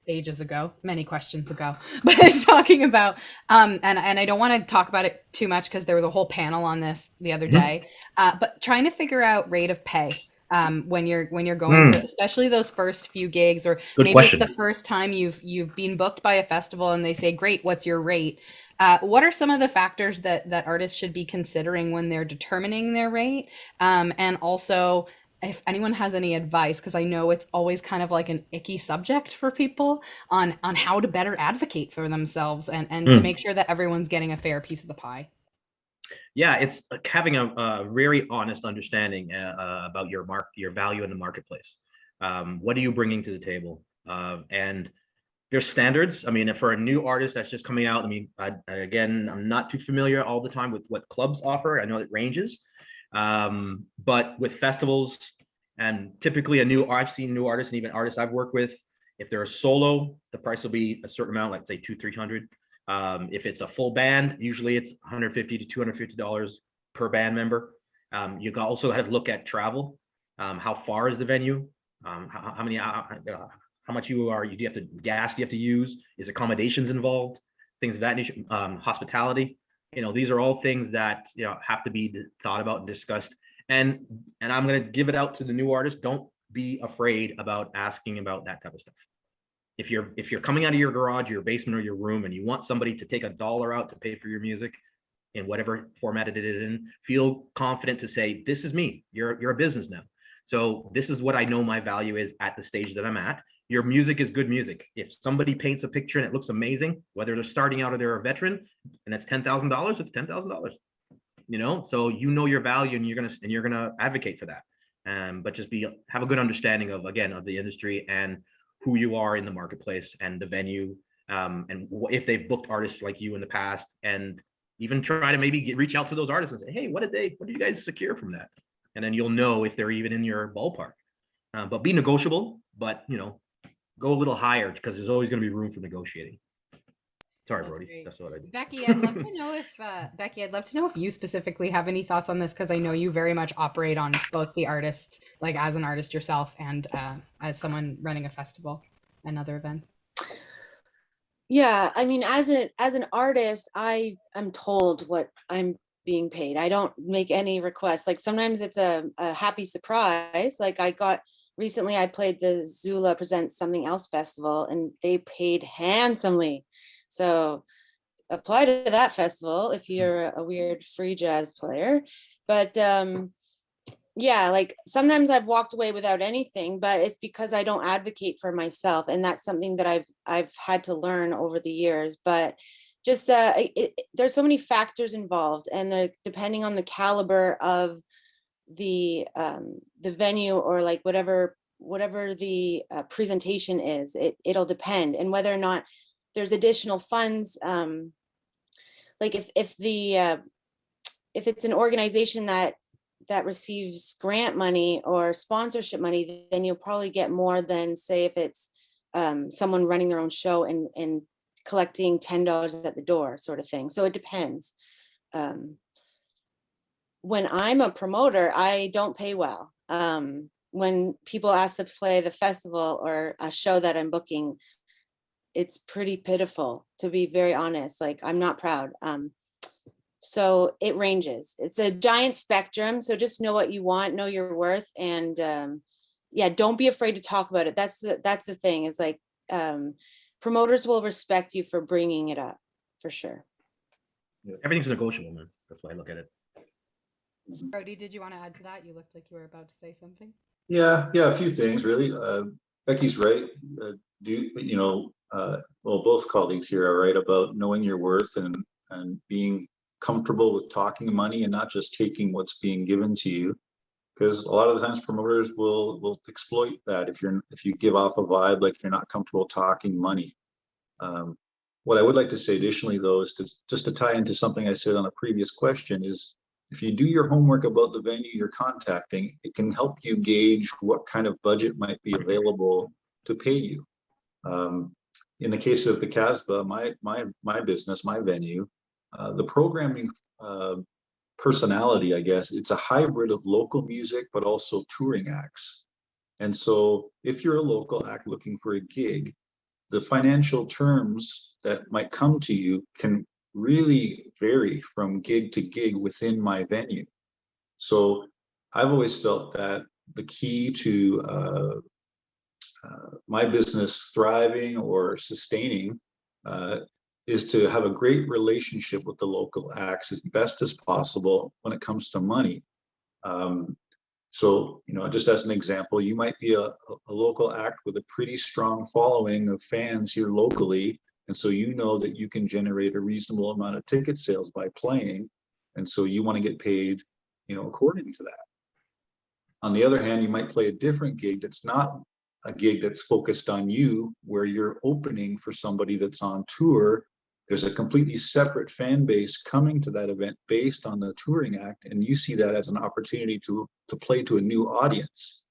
ages ago, many questions ago, but talking about, and I don't want to talk about it too much because there was a whole panel on this the other day, but trying to figure out rate of pay when you're going for, especially those first few gigs, or maybe it's the first time you've been booked by a festival and they say, great, what's your rate? What are some of the factors that artists should be considering when they're determining their rate? And also, if anyone has any advice, because I know it's always kind of like an icky subject for people on how to better advocate for themselves and to make sure that everyone's getting a fair piece of the pie. Yeah, it's like having a very honest understanding about your value in the marketplace. What are you bringing to the table? And there's standards. I mean, for a new artist that's just coming out, I'm not too familiar all the time with what clubs offer. I know it ranges. But with festivals, and typically I've seen new artists, and even artists I've worked with, if they're a solo, the price will be a certain amount, like say $200-300. If it's a full band, usually it's $150 to $250 per band member. You can also have to look at travel. How far is the venue? How much do you have to use? Is accommodations involved? Things of that nature. Hospitality. These are all things that have to be thought about and discussed. And I'm going to give it out to the new artists. Don't be afraid about asking about that type of stuff. If you're coming out of your garage, your basement, or your room, and you want somebody to take $1 out to pay for your music, in whatever format it is in, feel confident to say, this is me. You're a business now. So this is what I know my value is at the stage that I'm at. Your music is good music. If somebody paints a picture and it looks amazing, whether they're starting out or they're a veteran, and that's $10,000, it's $10,000. You know, so you know your value, and you're gonna advocate for that. But just have a good understanding of, again, of the industry and who you are in the marketplace and the venue, and if they've booked artists like you in the past, and even try to maybe reach out to those artists and say, hey, what did you guys secure from that? And then you'll know if they're even in your ballpark. But be negotiable, but go a little higher, because there's always going to be room for negotiating. Sorry, Brody. Great. That's what I do. Becky, I'd love to know if you specifically have any thoughts on this, because I know you very much operate on both the artist, like as an artist yourself, and as someone running a festival and other events. Yeah, I mean, as an artist, I am told what I'm being paid. I don't make any requests. Like sometimes it's a happy surprise. Like recently I played the Zula Presents Something Else festival, and they paid handsomely. So apply to that festival if you're a weird free jazz player. But yeah, like sometimes I've walked away without anything, but it's because I don't advocate for myself, and that's something that I've had to learn over the years. But just there's so many factors involved, and depending on the caliber of the venue, or like whatever the presentation is, it'll depend, and whether or not there's additional funds. Like if it's an organization that receives grant money or sponsorship money, then you'll probably get more than, say, if it's someone running their own show and collecting $10 at the door, sort of thing. So it depends. When I'm a promoter, I don't pay well. When people ask to play the festival or a show that I'm booking, it's pretty pitiful, to be very honest. Like, I'm not proud. So it ranges. It's a giant spectrum. So just know what you want, know your worth, and yeah, don't be afraid to talk about it. That's the thing, is like promoters will respect you for bringing it up, for sure. Yeah, everything's negotiable, man. That's why I look at it. Brody, did you want to add to that? You looked like you were about to say something. Yeah, a few things really. Becky's right. Well, both colleagues here are right about knowing your worth and being comfortable with talking money and not just taking what's being given to you, because a lot of the times promoters will exploit that if you give off a vibe like you're not comfortable talking money. What I would like to say additionally, though, is just to tie into something I said on a previous question, is if you do your homework about the venue you're contacting, it can help you gauge what kind of budget might be available to pay you. In the case of the Casbah, my business, my venue, the programming personality, I guess, it's a hybrid of local music, but also touring acts. And so if you're a local act looking for a gig, the financial terms that might come to you can really vary from gig to gig within my venue. So I've always felt that the key to my business thriving or sustaining is to have a great relationship with the local acts as best as possible when it comes to money. So, just as an example, you might be a local act with a pretty strong following of fans here locally. And so you know that you can generate a reasonable amount of ticket sales by playing. And so you want to get paid, according to that. On the other hand, you might play a different gig that's not a gig that's focused on you, where you're opening for somebody that's on tour. There's a completely separate fan base coming to that event based on the touring act, and you see that as an opportunity to play to a new audience.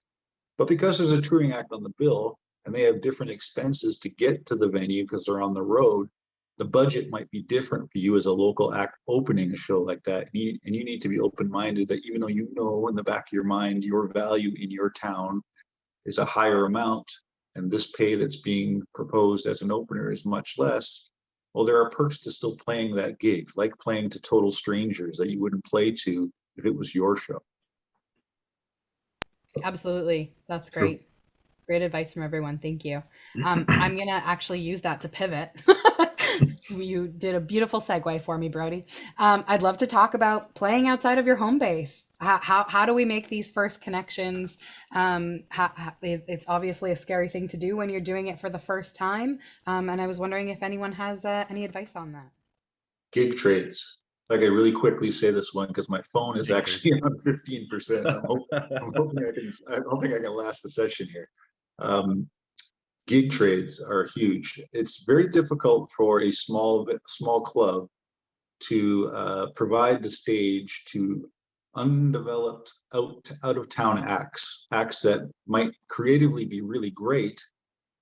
But because there's a touring act on the bill and they have different expenses to get to the venue because they're on the road, the budget might be different for you as a local act opening a show like that. And you need to be open-minded that even though you know in the back of your mind your value in your town is a higher amount, and this pay that's being proposed as an opener is much less, well, there are perks to still playing that gig, like playing to total strangers that you wouldn't play to if it was your show. Absolutely. That's great. Great advice from everyone. Thank you. I'm going to actually use that to pivot. You did a beautiful segue for me, Brody. I'd love to talk about playing outside of your home base. How do we make these first connections? It's obviously a scary thing to do when you're doing it for the first time. And I was wondering if anyone has any advice on that. Gig trades. Like I really quickly say this one because my phone is actually on 15%. I'm hoping I don't think I can last the session here. Gig trades are huge. It's very difficult for a small club to provide the stage to undeveloped out of town acts that might creatively be really great,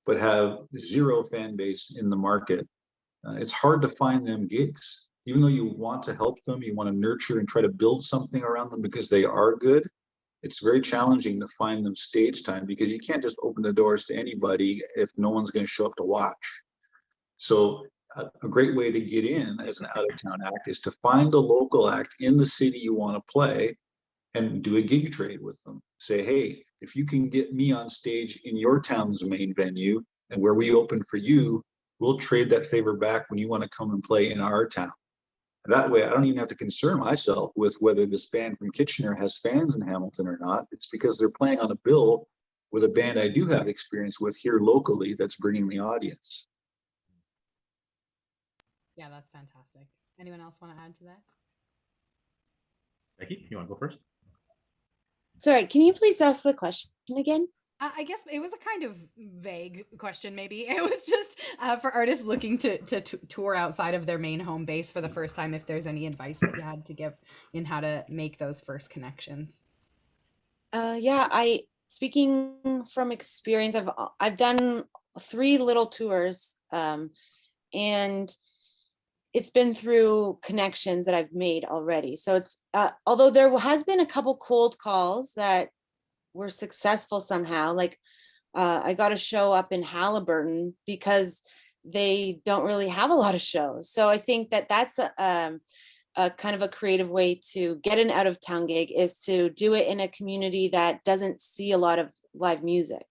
but have zero fan base in the market. It's hard to find them gigs. Even though you want to help them, you want to nurture and try to build something around them because they are good, it's very challenging to find them stage time because you can't just open the doors to anybody if no one's going to show up to watch. So a great way to get in as an out-of-town act is to find a local act in the city you want to play and do a gig trade with them. Say, hey, if you can get me on stage in your town's main venue and where we open for you, we'll trade that favor back when you want to come and play in our town. That way, I don't even have to concern myself with whether this band from Kitchener has fans in Hamilton or not. It's because they're playing on a bill with a band I do have experience with here locally that's bringing the audience. Yeah, that's fantastic. Anyone else want to add to that? Becky, you want to go first? Sorry, can you please ask the question again? I guess it was a kind of vague question, maybe. It was just for artists looking to tour outside of their main home base for the first time, if there's any advice that you had to give in how to make those first connections. Speaking from experience, I've done 3 little tours, and it's been through connections that I've made already. So it's, although there has been a couple cold calls that were successful somehow, like I got a show up in Halliburton because they don't really have a lot of shows. So I think that that's a kind of a creative way to get an out of town gig, is to do it in a community that doesn't see a lot of live music.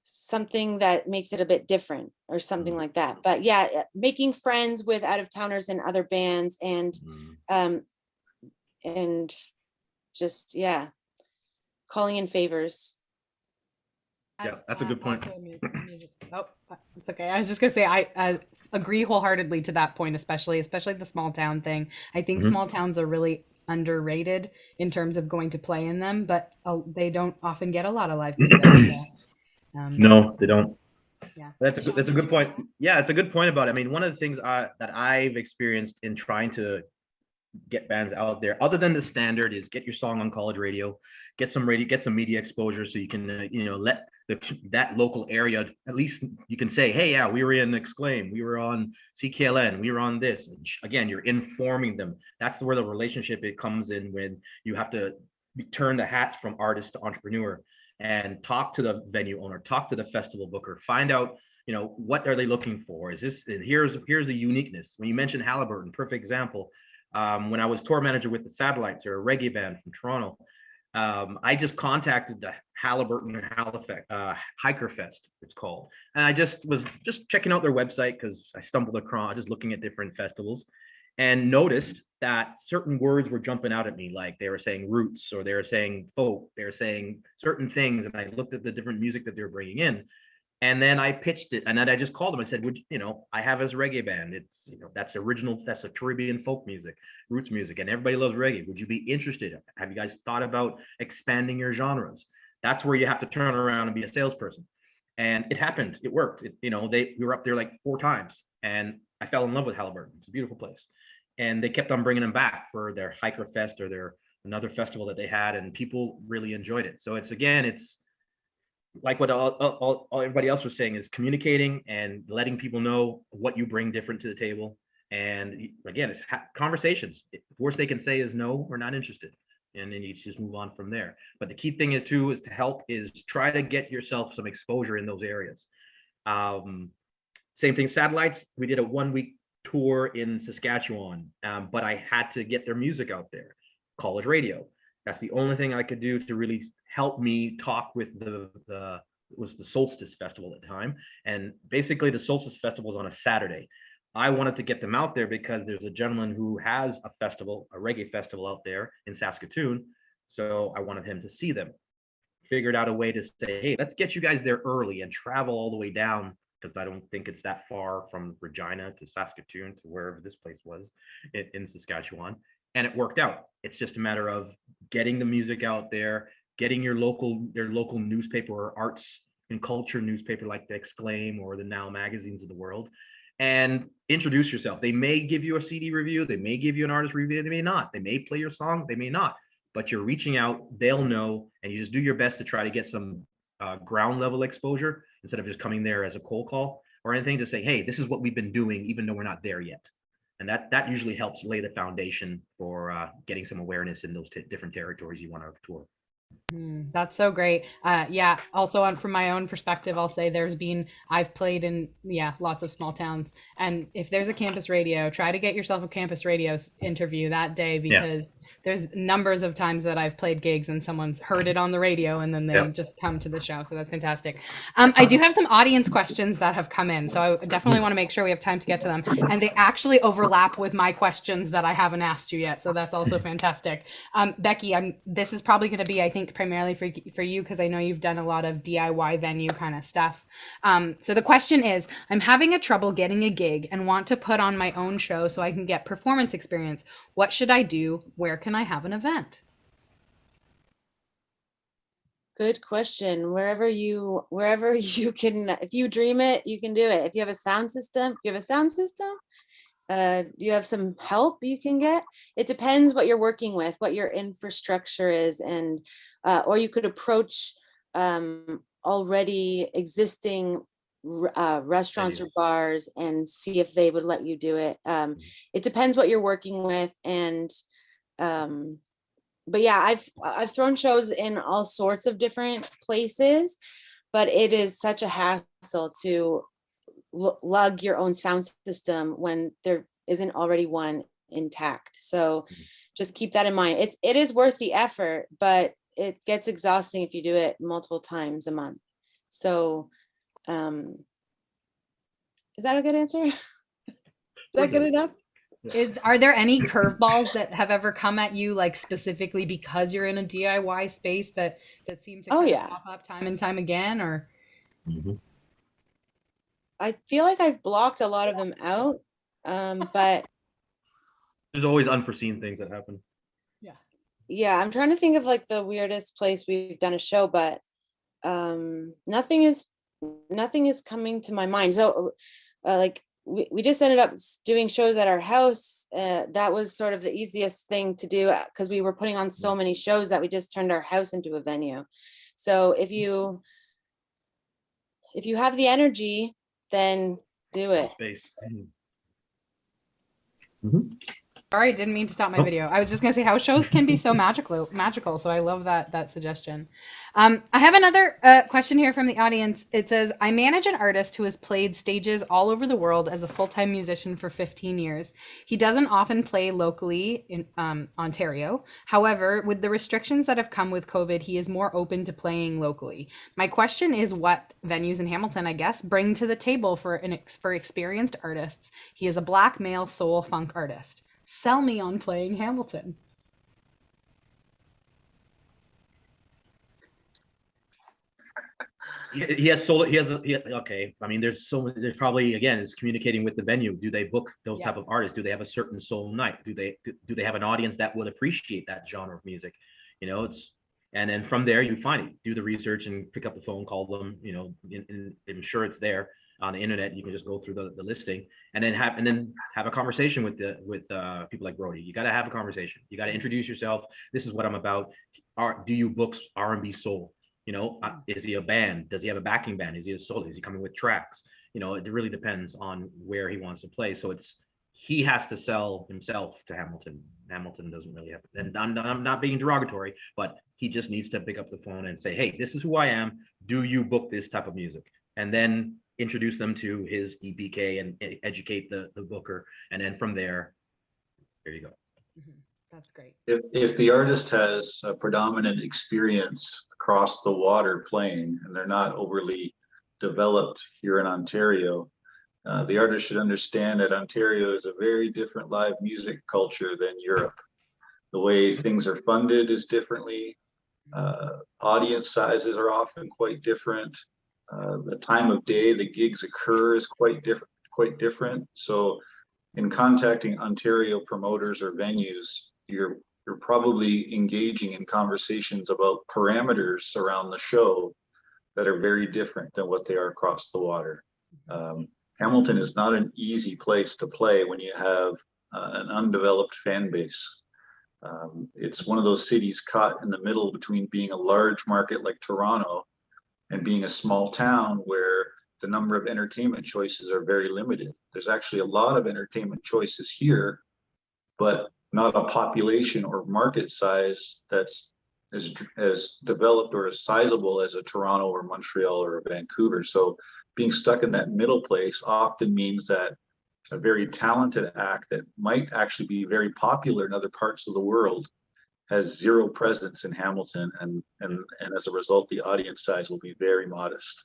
Something that makes it a bit different or something like that. But yeah, making friends with out of towners and other bands, and just calling in favors. Yeah, that's a good point. Oh, it's okay. I was just gonna say I agree wholeheartedly to that point, especially the small town thing. I think small towns are really underrated in terms of going to play in them, but they don't often get a lot of live music. No, they don't. Yeah, that's a good point. Yeah, it's a good point about it. I mean, one of the things that I've experienced in trying to get bands out there, other than the standard, is get your song on college radio, get some media exposure, so you can let that local area, at least you can say, hey, yeah, we were in Exclaim, we were on CKLN, we were on this. And again, you're informing them. That's where the relationship it comes in, when you have to turn the hats from artist to entrepreneur and talk to the venue owner, talk to the festival booker, find out what are they looking for. Is this, here's the uniqueness. When you mentioned Halliburton, perfect example. When I was tour manager with the Satellites, or a reggae band from Toronto, I just contacted the Halliburton Halifax Hiker Fest, it's called, and I just was checking out their website because I stumbled across, just looking at different festivals, and noticed that certain words were jumping out at me, like they were saying roots, or they were saying folk, they were saying certain things, and I looked at the different music that they were bringing in. And then I pitched it, and then I just called them. I said, I have this reggae band. It's, that's a Caribbean folk music, roots music, and everybody loves reggae. Would you be interested? Have you guys thought about expanding your genres? That's where you have to turn around and be a salesperson. And it happened. It worked. We were up there like 4 times, and I fell in love with Halliburton. It's a beautiful place. And they kept on bringing them back for their Hiker Fest or their another festival that they had, and people really enjoyed it. So it's like what everybody else was saying, is communicating and letting people know what you bring different to the table. And again, it's conversations. The worst they can say is no, we're not interested, and then you just move on from there. But the key thing is try to get yourself some exposure in those areas. Same thing, Satellites, we did a 1-week tour in Saskatchewan, but I had to get their music out there. College radio, that's the only thing I could do to really helped me talk with it was the Solstice Festival at the time. And basically the Solstice Festival was on a Saturday. I wanted to get them out there because there's a gentleman who has a festival, a reggae festival out there in Saskatoon. So I wanted him to see them. Figured out a way to say, hey, let's get you guys there early and travel all the way down, because I don't think it's that far from Regina to Saskatoon to wherever this place was in Saskatchewan. And it worked out. It's just a matter of getting the music out there, getting their local newspaper or arts and culture newspaper like the Exclaim or the Now magazines of the world, and introduce yourself. They may give you a CD review, they may give you an artist review, they may not. They may play your song, they may not. But you're reaching out, they'll know, and you just do your best to try to get some ground level exposure instead of just coming there as a cold call or anything, to say, hey, this is what we've been doing, even though we're not there yet. And that usually helps lay the foundation for getting some awareness in those different territories you want to tour. That's so great. Yeah. Also, from my own perspective, I'll say I've played in lots of small towns, and if there's a campus radio, try to get yourself a campus radio interview that day, because there's numbers of times that I've played gigs and someone's heard it on the radio and then they just come to the show. So that's fantastic. I do have some audience questions that have come in, so I definitely want to make sure we have time to get to them, and they actually overlap with my questions that I haven't asked you yet. So that's also fantastic. Becky, this is probably going to be, I think, primarily for you, because I know you've done a lot of DIY venue kind of stuff. So the question is, I'm having a trouble getting a gig and want to put on my own show so I can get performance experience. What should I do? Where can I have an event? Good question. Wherever you can, if you dream it, you can do it. If you have a sound system, you have some help you can get. It depends what you're working with, what your infrastructure is, and or you could approach already existing restaurants or bars and see if they would let you do it. It depends what you're working with, and but yeah, I've thrown shows in all sorts of different places, but it is such a hassle to lug your own sound system when there isn't already one intact. So just keep that in mind. It is worth the effort, but it gets exhausting if you do it multiple times a month. So is that a good answer? Is that good enough? Are there any curveballs that have ever come at you, like specifically because you're in a DIY space that seem to pop up time and time again? Or I feel like I've blocked a lot of them out, but there's always unforeseen things that happen. Yeah, I'm trying to think of like the weirdest place we've done a show, but nothing is coming to my mind. So like we just ended up doing shows at our house. That was sort of the easiest thing to do, because we were putting on so many shows that we just turned our house into a venue. So if you have the energy, then do it. Space. Sorry, didn't mean to stop my video. I was just gonna say how shows can be so magical. So I love that suggestion. I have another question here from the audience. It says, I manage an artist who has played stages all over the world as a full-time musician for 15 years. He doesn't often play locally in Ontario. However, with the restrictions that have come with COVID, he is more open to playing locally. My question is, what venues in Hamilton, I guess, bring to the table for experienced artists? He is a Black male soul funk artist. Sell me on playing Hamilton. He has solo. Okay. I mean, there's probably, again, it's communicating with the venue. Do they book those type of artists? Do they have a certain soul night? Do they have an audience that would appreciate that genre of music? And then from there you find it. Do the research and pick up the phone, call them. And I'm sure it's there on the internet. You can just go through the listing and then have a conversation with people like Brody. You got to have a conversation. You got to introduce yourself. This is what I'm about. Do you book R&B soul? Is he a band? Does he have a backing band? Is he a solo? Is he coming with tracks? It really depends on where he wants to play. So he has to sell himself to Hamilton. Hamilton doesn't really have, and I'm not being derogatory, but he just needs to pick up the phone and say, hey, this is who I am. Do you book this type of music? And then introduce them to his EPK and educate the booker. And then from there you go. That's great. If the artist has a predominant experience across the water playing and they're not overly developed here in Ontario, the artist should understand that Ontario is a very different live music culture than Europe. The way things are funded is differently. Audience sizes are often quite different. The time of day the gigs occur is quite different. So in contacting Ontario promoters or venues, you're probably engaging in conversations about parameters around the show that are very different than what they are across the water. Hamilton is not an easy place to play when you have an undeveloped fan base. It's one of those cities caught in the middle between being a large market like Toronto and being a small town where the number of entertainment choices are very limited. There's actually a lot of entertainment choices here, but not a population or market size that's as developed or as sizable as a Toronto or Montreal or a Vancouver. So being stuck in that middle place often means that a very talented act that might actually be very popular in other parts of the world has zero presence in Hamilton, and as a result, the audience size will be very modest.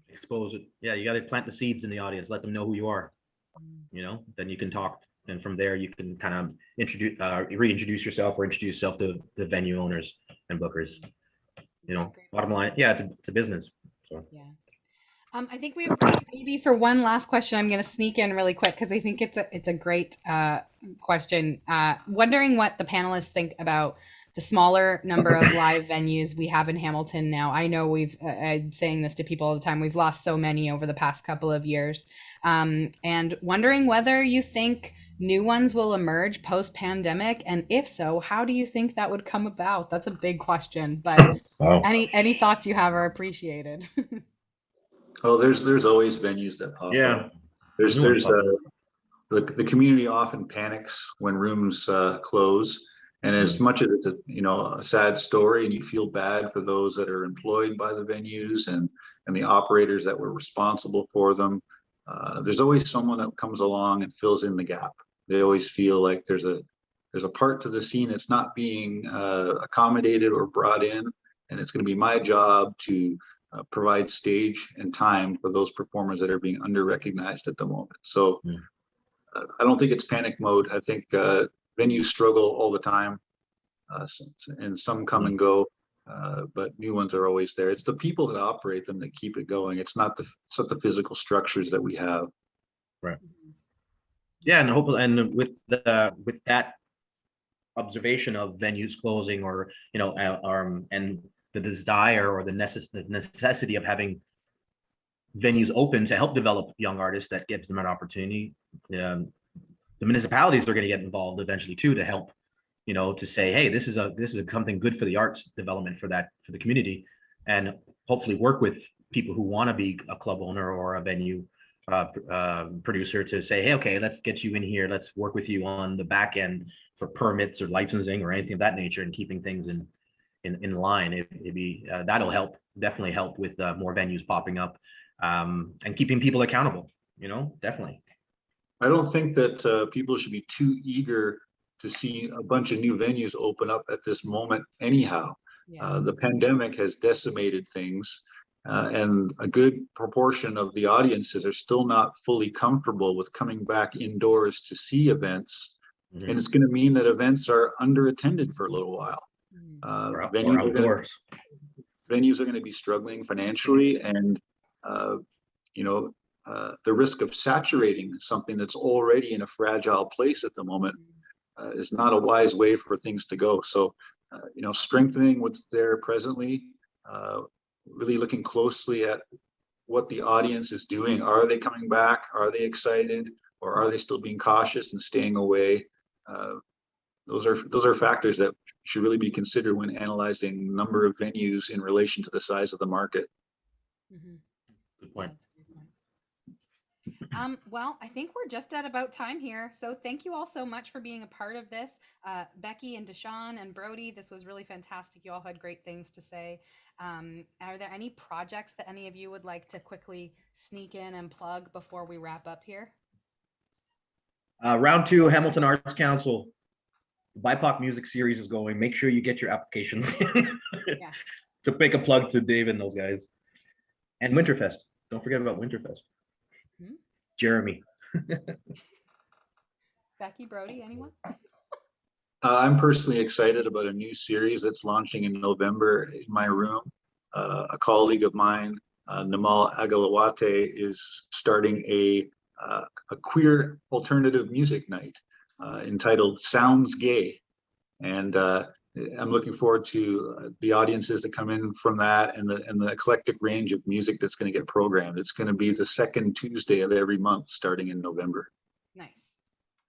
Expose it. Yeah, you got to plant the seeds in the audience, let them know who you are, then you can talk, and from there you can kind of reintroduce yourself or introduce yourself to the venue owners and bookers. Bottom line, yeah, it's a business. So yeah. I think we have time maybe for one last question. I'm going to sneak in really quick because I think it's a great question. Wondering what the panelists think about the smaller number of live venues we have in Hamilton now. I know I'm saying this to people all the time. We've lost so many over the past couple of years, and wondering whether you think new ones will emerge post-pandemic, and if so, how do you think that would come about? That's a big question, but wow. Any thoughts you have are appreciated. Oh, there's always venues that pop up. There's the community often panics when rooms close, and as much as it's a sad story, and you feel bad for those that are employed by the venues and the operators that were responsible for them, there's always someone that comes along and fills in the gap. They always feel like there's a part to the scene that's not being accommodated or brought in, and it's going to be my job to provide stage and time for those performers that are being under-recognized at the moment. So I don't think it's panic mode. I think venues struggle all the time, and some come and go, but new ones are always there. It's the people that operate them that keep it going. It's not the physical structures that we have. Right. Yeah, and hopefully, and with that observation of venues closing, or and the desire or the necessity of having venues open to help develop young artists, that gives them an opportunity. The municipalities are going to get involved eventually too, to help, to say, hey, this is something good for the arts development for the community, and hopefully work with people who want to be a club owner or a venue producer to say, hey, okay, let's get you in here. Let's work with you on the back end for permits or licensing or anything of that nature, and keeping things in line. That'll definitely help with more venues popping up, and keeping people accountable, definitely. I don't think that people should be too eager to see a bunch of new venues open up at this moment anyhow. The pandemic has decimated things, and a good proportion of the audiences are still not fully comfortable with coming back indoors to see events, and it's going to mean that events are underattended for a little while. Venues are going to be struggling financially, and the risk of saturating something that's already in a fragile place at the moment is not a wise way for things to go. So strengthening what's there presently, really looking closely at what the audience is doing. Are they coming back? Are they excited, or are they still being cautious and staying away? Those are factors that should really be considered when analyzing number of venues in relation to the size of the market. Good point. Well, I think we're just at about time here. So thank you all so much for being a part of this. Becky and Deshawn and Brody, this was really fantastic. You all had great things to say. Are there any projects that any of you would like to quickly sneak in and plug before we wrap up here? Round 2, Hamilton Arts Council. BIPOC music series is going. Make sure you get your applications. Yes. To make a plug to Dave and those guys. And Winterfest. Don't forget about Winterfest. Hmm? Jeremy. Becky, Brody, anyone? I'm personally excited about a new series that's launching in November in my room. A colleague of mine, Namal Agalawate, is starting a queer alternative music night entitled Sounds Gay. And I'm looking forward to the audiences that come in from that, and the eclectic range of music that's going to get programmed. It's going to be the second Tuesday of every month starting in November. Nice.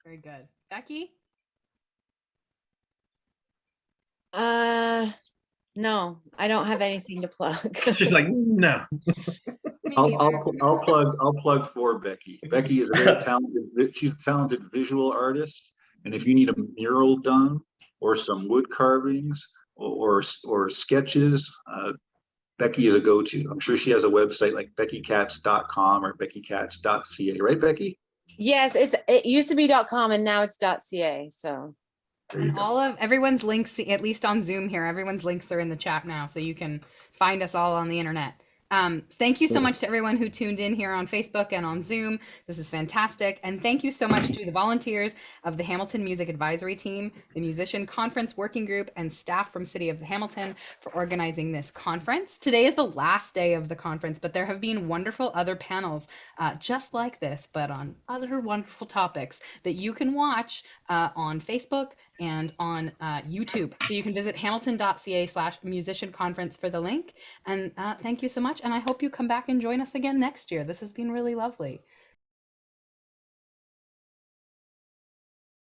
Very good. Becky? No, I don't have anything to plug. She's like, no. Me I'll, neither. I'll plug for Becky. Becky is a very talented, she's a talented visual artist. And if you need a mural done or some wood carvings or sketches, Becky is a go-to. I'm sure she has a website like beckycats.com or beckycats.ca, right, Becky? Yes, it used to be .com and now it's .ca. So There you And go. all of everyone's links, at least on Zoom here, everyone's links are in the chat now, so you can find us all on the internet. Thank you so much to everyone who tuned in here on Facebook and on Zoom. This is fantastic. And thank you so much to the volunteers of the Hamilton Music Advisory Team, the Musician Conference Working Group, and staff from City of Hamilton for organizing this conference. Today is the last day of the conference, but there have been wonderful other panels just like this, but on other wonderful topics that you can watch on Facebook and on YouTube. So you can visit hamilton.ca/musician conference for the link. And thank you so much. And I hope you come back and join us again next year. This has been really lovely.